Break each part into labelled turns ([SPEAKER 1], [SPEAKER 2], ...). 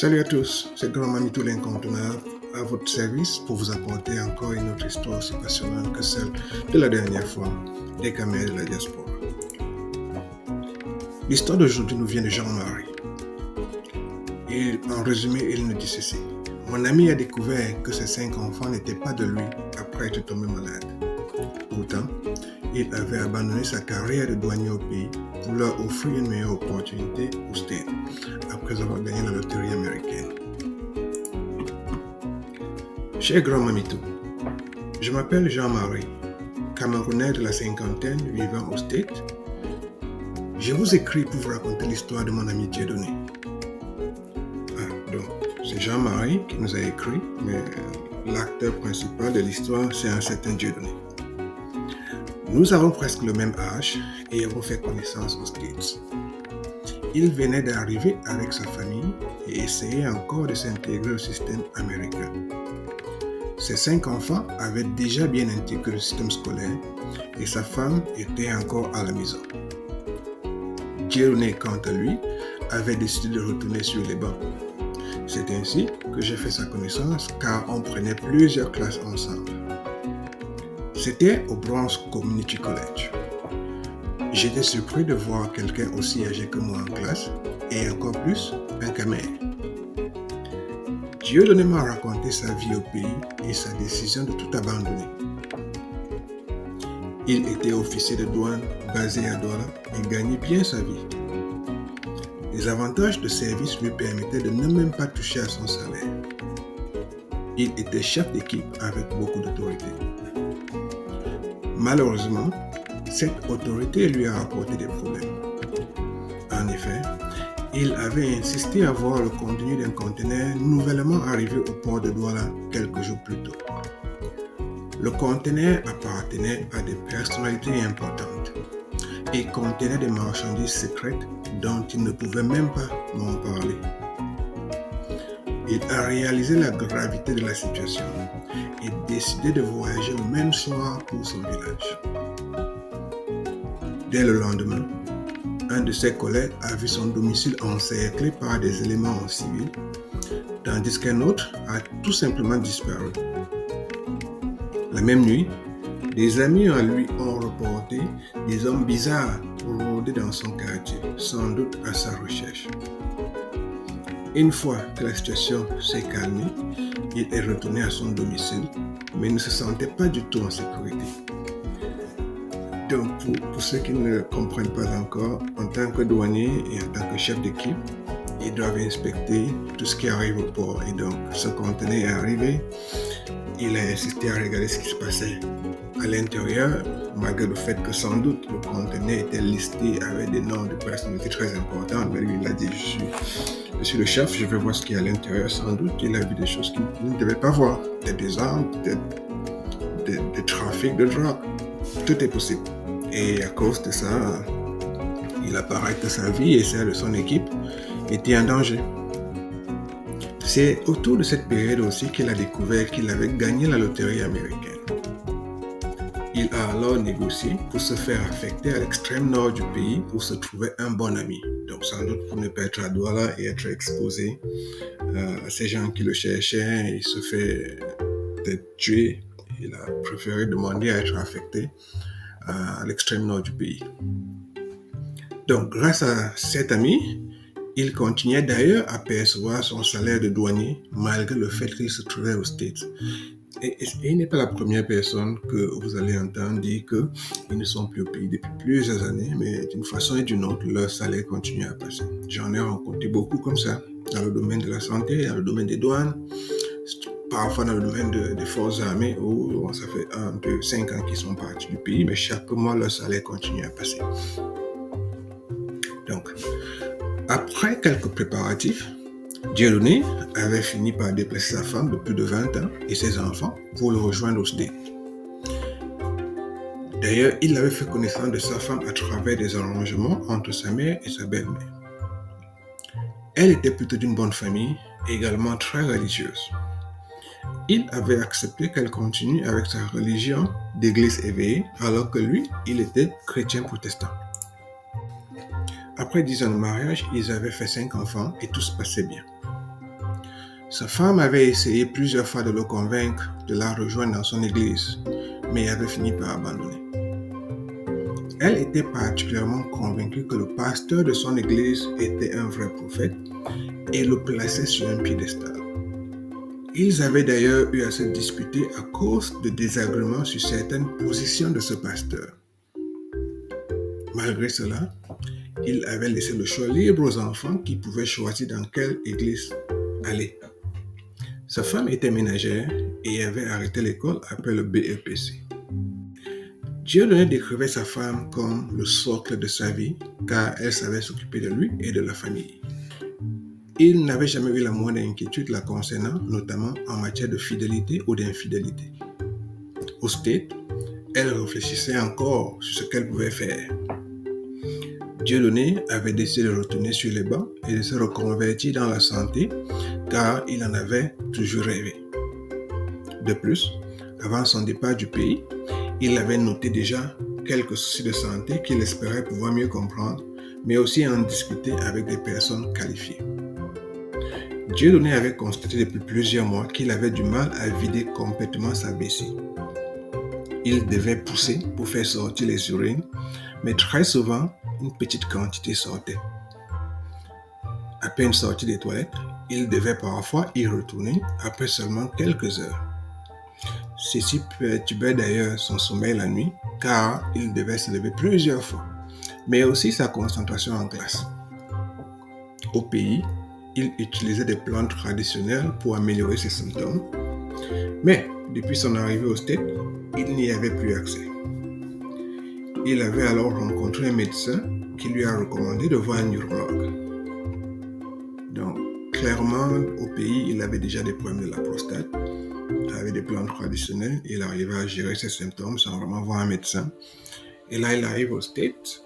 [SPEAKER 1] Salut à tous, c'est Grand Mamito l'incontournable à votre service pour vous apporter encore une autre histoire aussi passionnante que celle de la dernière fois des camels de la diaspora. L'histoire d'aujourd'hui nous vient de Jean-Marie. Et en résumé, il nous dit ceci. Mon ami a découvert que ses 5 enfants n'étaient pas de lui après être tombé malade. Pourtant, il avait abandonné sa carrière de douanier au pays pour leur offrir une meilleure opportunité au States après avoir gagné la loterie américaine. Cher Grand Mamito, je m'appelle Jean-Marie, Camerounais de la cinquantaine vivant au States. Je vous écris pour vous raconter l'histoire de mon ami Dieudonné. Donc, c'est Jean-Marie qui nous a écrit, mais l'acteur principal de l'histoire, c'est un certain Dieudonné. Nous avons presque le même âge et avons fait connaissance aux States. Il venait d'arriver avec sa famille et essayait encore de s'intégrer au système américain. Ses 5 enfants avaient déjà bien intégré le système scolaire et sa femme était encore à la maison. Dieudonné, quant à lui, avait décidé de retourner sur les bancs. C'est ainsi que j'ai fait sa connaissance car on prenait plusieurs classes ensemble. C'était au Bronx Community College. J'étais surpris de voir quelqu'un aussi âgé que moi en classe et encore plus un camel. Dieudonné m'a raconté sa vie au pays et sa décision de tout abandonner. Il était officier de douane basé à Douala et gagnait bien sa vie. Les avantages de service lui permettaient de ne même pas toucher à son salaire. Il était chef d'équipe avec beaucoup d'autorité. Malheureusement, cette autorité lui a apporté des problèmes. En effet, il avait insisté à voir le contenu d'un conteneur nouvellement arrivé au port de Douala quelques jours plus tôt. Le conteneur appartenait à des personnalités importantes et contenait des marchandises secrètes dont il ne pouvait même pas m'en parler. Il a réalisé la gravité de la situation et décidé de voyager le même soir pour son village. Dès le lendemain, un de ses collègues a vu son domicile encerclé par des éléments en civil, tandis qu'un autre a tout simplement disparu. La même nuit, des amis à lui ont reporté des hommes bizarres rôder dans son quartier, sans doute à sa recherche. Une fois que la situation s'est calmée, il est retourné à son domicile, mais ne se sentait pas du tout en sécurité. Donc, pour ceux qui ne comprennent pas encore, en tant que douanier et en tant que chef d'équipe, ils doivent inspecter tout ce qui arrive au port. Et donc, ce conteneur est arrivé, il a insisté à regarder ce qui se passait à l'intérieur, malgré le fait que sans doute le conteneur était listé avec des noms de personnalités très importantes. Mais lui, il a dit, je suis le chef, je vais voir ce qu'il y a à l'intérieur. Sans doute, il a vu des choses qu'il ne devait pas voir. Peut-être des armes, peut-être des trafics de drogue. Tout est possible. Et à cause de ça, il apparaît que sa vie et celle de son équipe étaient en danger. C'est autour de cette période aussi qu'il a découvert qu'il avait gagné la loterie américaine. Il a alors négocié pour se faire affecter à l'extrême nord du pays pour se trouver un bon ami. Donc sans doute pour ne pas être à Douala et être exposé à ces gens qui le cherchaient, il se fait peut-être tuer. Il a préféré demander à être affecté à l'extrême nord du pays. Donc, grâce à cet ami, il continuait d'ailleurs à percevoir son salaire de douanier malgré le fait qu'il se trouvait aux States. Et il n'est pas la première personne que vous allez entendre dire qu'ils ne sont plus au pays depuis plusieurs années, mais d'une façon et d'une autre, leur salaire continue à passer. J'en ai rencontré beaucoup comme ça, dans le domaine de la santé, dans le domaine des douanes, parfois dans le domaine des forces armées où ça fait 1, 2, 5 ans qu'ils sont partis du pays, mais chaque mois leur salaire continue à passer. Donc, après quelques préparatifs, Dieudonné avait fini par déplacer sa femme de plus de 20 ans et ses enfants pour le rejoindre au States. D'ailleurs, il avait fait connaissance de sa femme à travers des arrangements entre sa mère et sa belle-mère. Elle était plutôt d'une bonne famille, également très religieuse. Il avait accepté qu'elle continue avec sa religion d'église éveillée, alors que lui, il était chrétien protestant. Après 10 ans de mariage, ils avaient fait 5 enfants et tout se passait bien. Sa femme avait essayé plusieurs fois de le convaincre de la rejoindre dans son église, mais il avait fini par abandonner. Elle était particulièrement convaincue que le pasteur de son église était un vrai prophète et le plaçait sur un piédestal. Ils avaient d'ailleurs eu à se disputer à cause de désagréments sur certaines positions de ce pasteur. Malgré cela, il avait laissé le choix libre aux enfants qui pouvaient choisir dans quelle église aller. Sa femme était ménagère et avait arrêté l'école après le BEPC. Dieudonné décrivait sa femme comme le socle de sa vie car elle savait s'occuper de lui et de la famille. Il n'avait jamais eu la moindre inquiétude la concernant, notamment en matière de fidélité ou d'infidélité. Au States, elle réfléchissait encore sur ce qu'elle pouvait faire. Dieudonné avait décidé de retourner sur les bancs et de se reconvertir dans la santé car il en avait toujours rêvé. De plus, avant son départ du pays, il avait noté déjà quelques soucis de santé qu'il espérait pouvoir mieux comprendre, mais aussi en discuter avec des personnes qualifiées. Dieudonné avait constaté depuis plusieurs mois qu'il avait du mal à vider complètement sa vessie. Il devait pousser pour faire sortir les urines, mais très souvent, une petite quantité sortait. À peine sorti des toilettes, il devait parfois y retourner après seulement quelques heures. Ceci perturbait d'ailleurs son sommeil la nuit, car il devait se lever plusieurs fois, mais aussi sa concentration en classe. Au pays, il utilisait des plantes traditionnelles pour améliorer ses symptômes, mais depuis son arrivée au States, il n'y avait plus accès. Il avait alors rencontré un médecin qui lui a recommandé de voir un neurologue. Donc, clairement, au pays, il avait déjà des problèmes de la prostate. Avec des plantes traditionnelles, il arrivait à gérer ses symptômes sans vraiment voir un médecin. Et là, il arrive au States,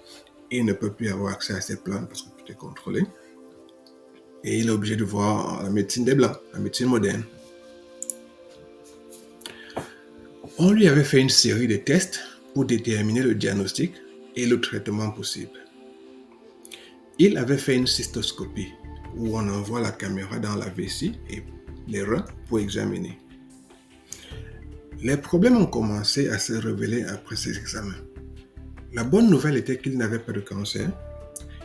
[SPEAKER 1] il ne peut plus avoir accès à ces plantes parce que tout est contrôlé. Et il est obligé de voir la médecine des Blancs, la médecine moderne. On lui avait fait une série de tests pour déterminer le diagnostic et le traitement possible. Il avait fait une cystoscopie où on envoie la caméra dans la vessie et les reins pour examiner. Les problèmes ont commencé à se révéler après ces examens. La bonne nouvelle était qu'il n'avait pas de cancer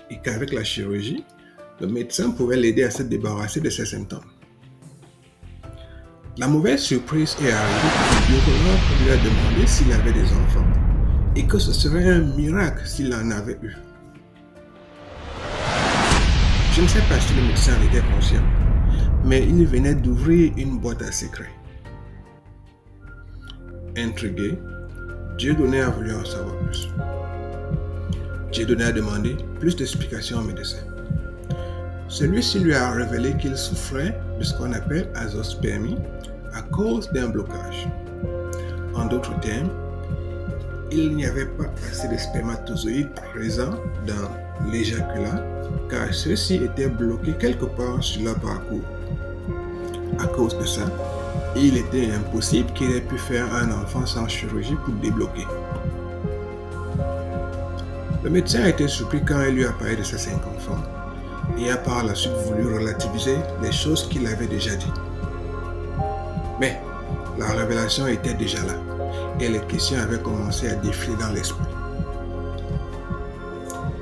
[SPEAKER 1] et qu'avec la chirurgie, le médecin pouvait l'aider à se débarrasser de ses symptômes. La mauvaise surprise est arrivée quand le neurologue lui a demandé s'il avait des enfants et que ce serait un miracle s'il en avait eu. Je ne sais pas si le médecin en était conscient, mais il venait d'ouvrir une boîte à secrets. Intrigué, Dieudonné a voulu en savoir plus. Dieudonné a demandé plus d'explications au médecin. Celui-ci lui a révélé qu'il souffrait de ce qu'on appelle azoospermie à cause d'un blocage. En d'autres termes, il n'y avait pas assez de spermatozoïdes présents dans l'éjaculat car ceux-ci étaient bloqués quelque part sur leur parcours. À cause de ça, il était impossible qu'il ait pu faire un enfant sans chirurgie pour le débloquer. Le médecin a été surpris quand il lui a parlé de ses 5 enfants et a par la suite voulu relativiser les choses qu'il avait déjà dit. Mais la révélation était déjà là et les questions avaient commencé à défiler dans l'esprit.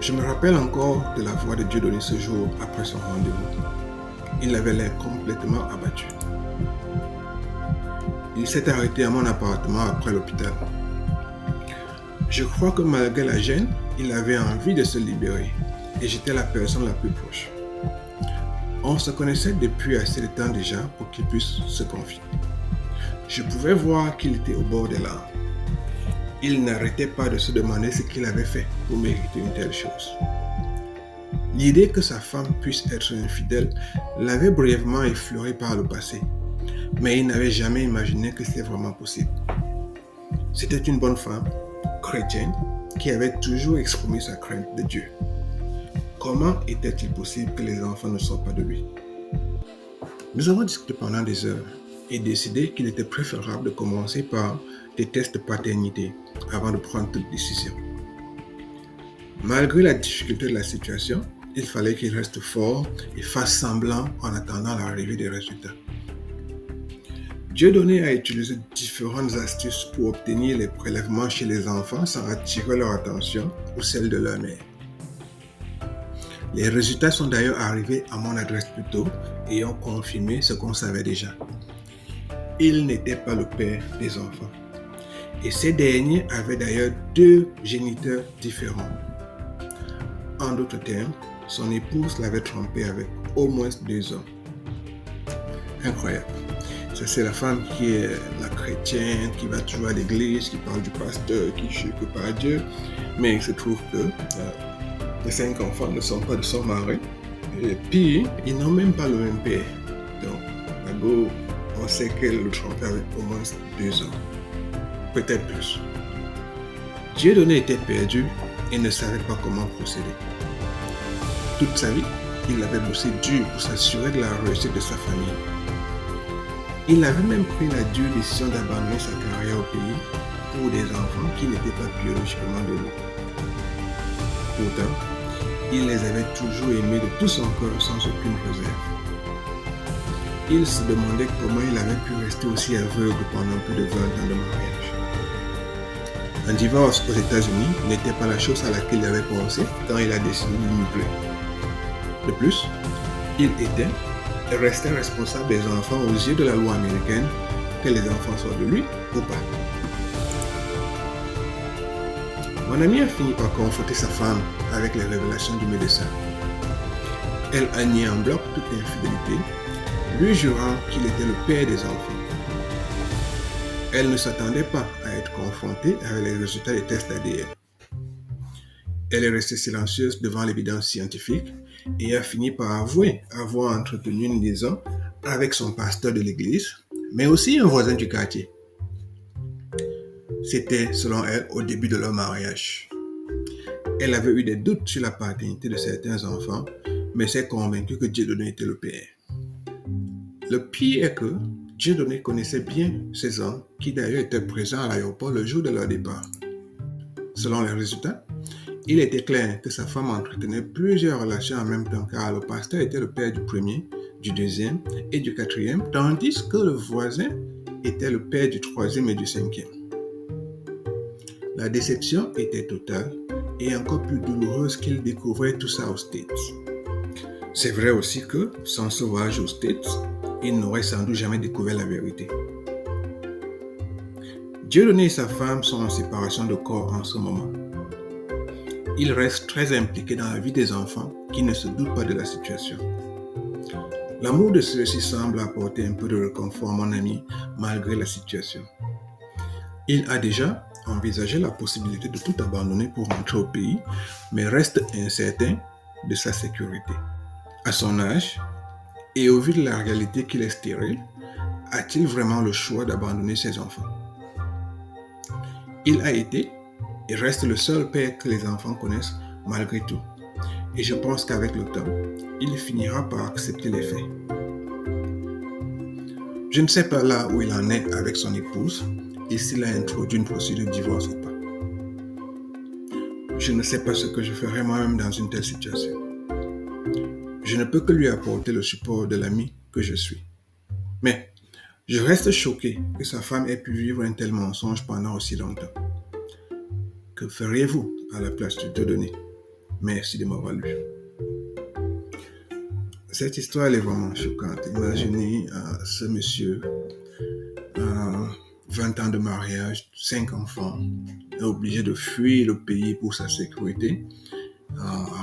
[SPEAKER 1] Je me rappelle encore de la voix de Dieudonné ce jour après son rendez-vous. Il avait l'air complètement abattu. Il s'est arrêté à mon appartement après l'hôpital. Je crois que malgré la gêne, il avait envie de se libérer et j'étais la personne la plus proche. On se connaissait depuis assez de temps déjà pour qu'il puisse se confier. Je pouvais voir qu'il était au bord des larmes. Il n'arrêtait pas de se demander ce qu'il avait fait pour mériter une telle chose. L'idée que sa femme puisse être infidèle l'avait brièvement effleuré par le passé, mais il n'avait jamais imaginé que c'était vraiment possible. C'était une bonne femme, chrétienne, qui avait toujours exprimé sa crainte de Dieu. Comment était-il possible que les enfants ne sortent pas de lui? Nous avons discuté pendant des heures et décidé qu'il était préférable de commencer par des tests de paternité avant de prendre toute décision. Malgré la difficulté de la situation, il fallait qu'il reste fort et fasse semblant en attendant l'arrivée des résultats. Dieudonné a utilisé différentes astuces pour obtenir les prélèvements chez les enfants sans attirer leur attention ou celle de leur mère. Les résultats sont d'ailleurs arrivés à mon adresse plus tôt et ont confirmé ce qu'on savait déjà. Il n'était pas le père des enfants. Et ces derniers avaient d'ailleurs 2 géniteurs différents. En d'autres termes, son épouse l'avait trompé avec au moins 2 hommes. Incroyable. Ça, c'est la femme qui est la chrétienne, qui va toujours à l'église, qui parle du pasteur, qui chute par Dieu. Mais il se trouve que les 5 enfants ne sont pas de son mari. Et puis, ils n'ont même pas le même père. Donc, d'abord, on sait qu'elle le trompait avec au moins 2 hommes. Peut-être plus. Dieudonné était perdu et ne savait pas comment procéder. Toute sa vie, il avait bossé dur pour s'assurer de la réussite de sa famille. Il avait même pris la dure décision d'abandonner sa carrière au pays pour des enfants qui n'étaient pas biologiquement de lui. Pourtant, il les avait toujours aimés de tout son cœur sans aucune réserve. Il se demandait comment il avait pu rester aussi aveugle pendant plus de 20 ans de mariage. Un divorce aux États-Unis n'était pas la chose à laquelle il avait pensé quand il a décidé d'immigrer. De plus, il était et restait responsable des enfants aux yeux de la loi américaine, que les enfants soient de lui ou pas. Mon ami a fini par confronter sa femme avec les révélations du médecin. Elle a nié en bloc toute infidélité, lui jurant qu'il était le père des enfants. Elle ne s'attendait pas à être confrontée avec les résultats des tests d'ADN. Elle est restée silencieuse devant l'évidence scientifique et a fini par avouer avoir entretenu une liaison avec son pasteur de l'église, mais aussi un voisin du quartier. C'était, selon elle, au début de leur mariage. Elle avait eu des doutes sur la paternité de certains enfants, mais s'est convaincue que Dieudonné était le père. Le pire est que Dieudonné connaissait bien ces hommes qui d'ailleurs étaient présents à l'aéroport le jour de leur départ. Selon les résultats, il était clair que sa femme entretenait plusieurs relations en même temps car le pasteur était le père du premier, du deuxième et du quatrième, tandis que le voisin était le père du troisième et du cinquième. La déception était totale et encore plus douloureuse qu'il découvrait tout ça aux States. C'est vrai aussi que, sans ce voyage aux States, il n'aurait sans doute jamais découvert la vérité. Dieudonné et sa femme sont en séparation de corps en ce moment. Il reste très impliqué dans la vie des enfants qui ne se doutent pas de la situation. L'amour de ceux-ci semble apporter un peu de réconfort à mon ami malgré la situation. Il a déjà envisagé la possibilité de tout abandonner pour rentrer au pays, mais reste incertain de sa sécurité. À son âge, et au vu de la réalité qu'il est stérile, a-t-il vraiment le choix d'abandonner ses enfants? Il a été et reste le seul père que les enfants connaissent malgré tout. Et je pense qu'avec le temps, il finira par accepter les faits. Je ne sais pas là où il en est avec son épouse et s'il a introduit une procédure de divorce ou pas. Je ne sais pas ce que je ferais moi-même dans une telle situation. Je ne peux que lui apporter le support de l'ami que je suis. Mais je reste choqué que sa femme ait pu vivre un tel mensonge pendant aussi longtemps. Que feriez-vous à la place de Dieudonné? Merci de m'avoir lu. Cette histoire elle est vraiment choquante. Imaginez ce monsieur, 20 ans de mariage, 5 enfants, est obligé de fuir le pays pour sa sécurité.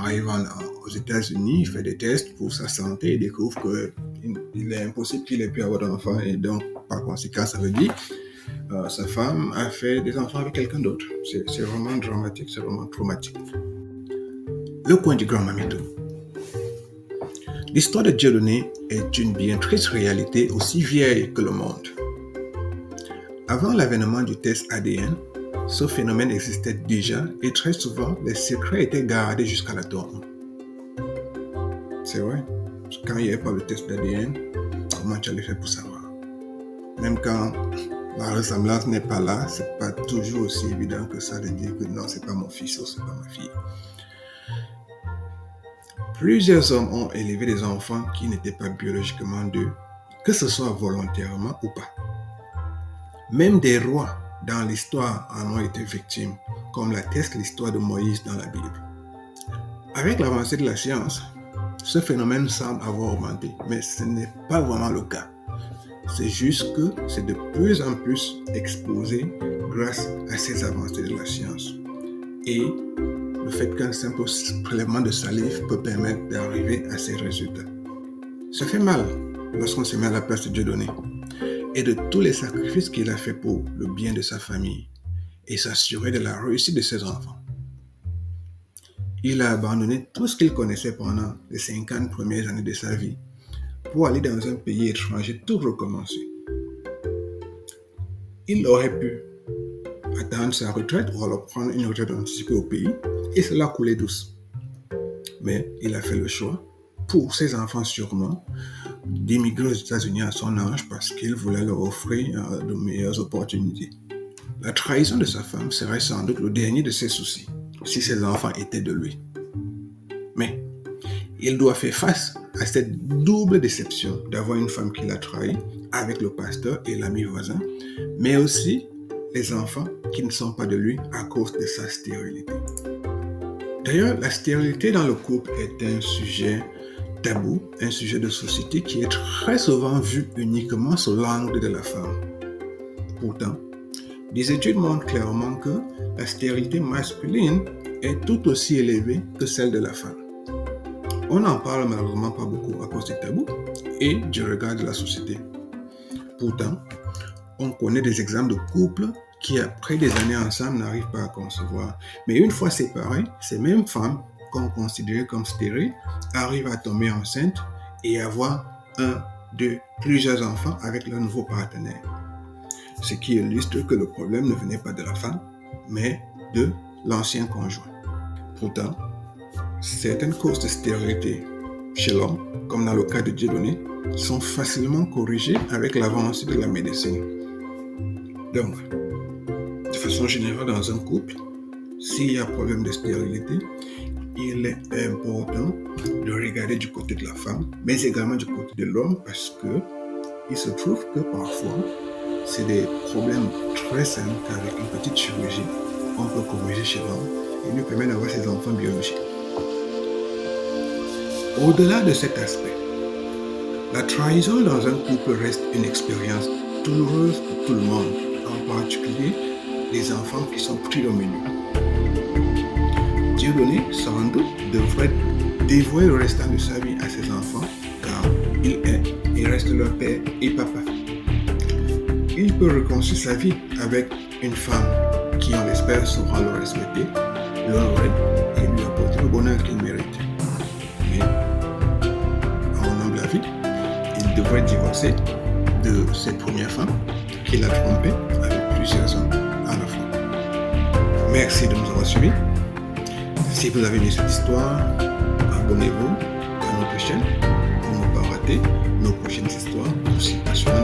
[SPEAKER 1] Arrivant aux États-Unis, il fait des tests pour sa santé et découvre qu'il est impossible qu'il ait pu avoir d'enfants et donc par conséquent ça veut dire sa femme a fait des enfants avec quelqu'un d'autre. C'est vraiment dramatique, c'est vraiment traumatique. Le coin du grand mamito. L'histoire de Dieudonné est une bien triste réalité aussi vieille que le monde. Avant l'avènement du test ADN, ce phénomène existait déjà et très souvent, les secrets étaient gardés jusqu'à la tombe. C'est vrai, quand il n'y avait pas le test d'ADN, comment tu allais faire pour savoir? Même quand la ressemblance n'est pas là, c'est pas toujours aussi évident que ça de dire que non, c'est pas mon fils ou c'est pas ma fille. Plusieurs hommes ont élevé des enfants qui n'étaient pas biologiquement d'eux, que ce soit volontairement ou pas. Même des rois dans l'histoire en ont été victimes, comme l'atteste l'histoire de Moïse dans la Bible. Avec l'avancée de la science, ce phénomène semble avoir augmenté, mais ce n'est pas vraiment le cas. C'est juste que c'est de plus en plus exposé grâce à ces avancées de la science. Et le fait qu'un simple prélèvement de salive peut permettre d'arriver à ces résultats. Ça fait mal lorsqu'on se met à la place de Dieudonné et de tous les sacrifices qu'il a fait pour le bien de sa famille et s'assurer de la réussite de ses enfants. Il a abandonné tout ce qu'il connaissait pendant les 50 premières années de sa vie pour aller dans un pays étranger tout recommencer. Il aurait pu attendre sa retraite ou alors prendre une retraite anticipée au pays et cela coulait douce. Mais il a fait le choix, pour ses enfants sûrement, d'émigrer aux États-Unis à son âge parce qu'il voulait leur offrir de meilleures opportunités. La trahison de sa femme serait sans doute le dernier de ses soucis, si ses enfants étaient de lui. Mais il doit faire face à cette double déception d'avoir une femme qui l'a trahi avec le pasteur et l'ami voisin, mais aussi les enfants qui ne sont pas de lui à cause de sa stérilité. D'ailleurs, la stérilité dans le couple est un sujet tabou, un sujet de société qui est très souvent vu uniquement sous l'angle de la femme. Pourtant, des études montrent clairement que la stérilité masculine est tout aussi élevée que celle de la femme. On n'en parle malheureusement pas beaucoup à cause du tabou et du regard de la société. Pourtant, on connaît des exemples de couples qui, après des années ensemble, n'arrivent pas à concevoir. Mais une fois séparés, ces mêmes femmes qu'on considérait comme stériles arrivent à tomber enceintes et avoir plusieurs enfants avec leur nouveau partenaire. Ce qui illustre que le problème ne venait pas de la femme, mais de l'ancien conjoint. Pourtant, certaines causes de stérilité chez l'homme, comme dans le cas de Dieudonné, sont facilement corrigées avec l'avancée de la médecine. Donc, de façon générale, dans un couple, s'il y a problème de stérilité, il est important de regarder du côté de la femme, mais également du côté de l'homme, parce que il se trouve que parfois, c'est des problèmes très simples qu'avec une petite chirurgie, on peut corriger chez l'homme et lui permettre d'avoir ses enfants biologiques. Au-delà de cet aspect, la trahison dans un couple reste une expérience douloureuse pour tout le monde, en particulier les enfants qui sont pris au milieu. Dieudonné, sans doute, devrait dévouer le restant de sa vie à ses enfants, car il est et reste leur père et papa. Il peut reconstruire sa vie avec une femme qui, on l'espère, saura le respecter, l'honorer et lui apporter le bonheur qu'il mérite. Mais, à mon humble avis, il devrait divorcer de cette première femme qu'il a trompée avec plusieurs hommes à la fois. Merci de nous avoir suivis. Si vous avez aimé cette histoire, abonnez-vous à notre chaîne pour ne pas rater nos prochaines histoires aussi passionnantes.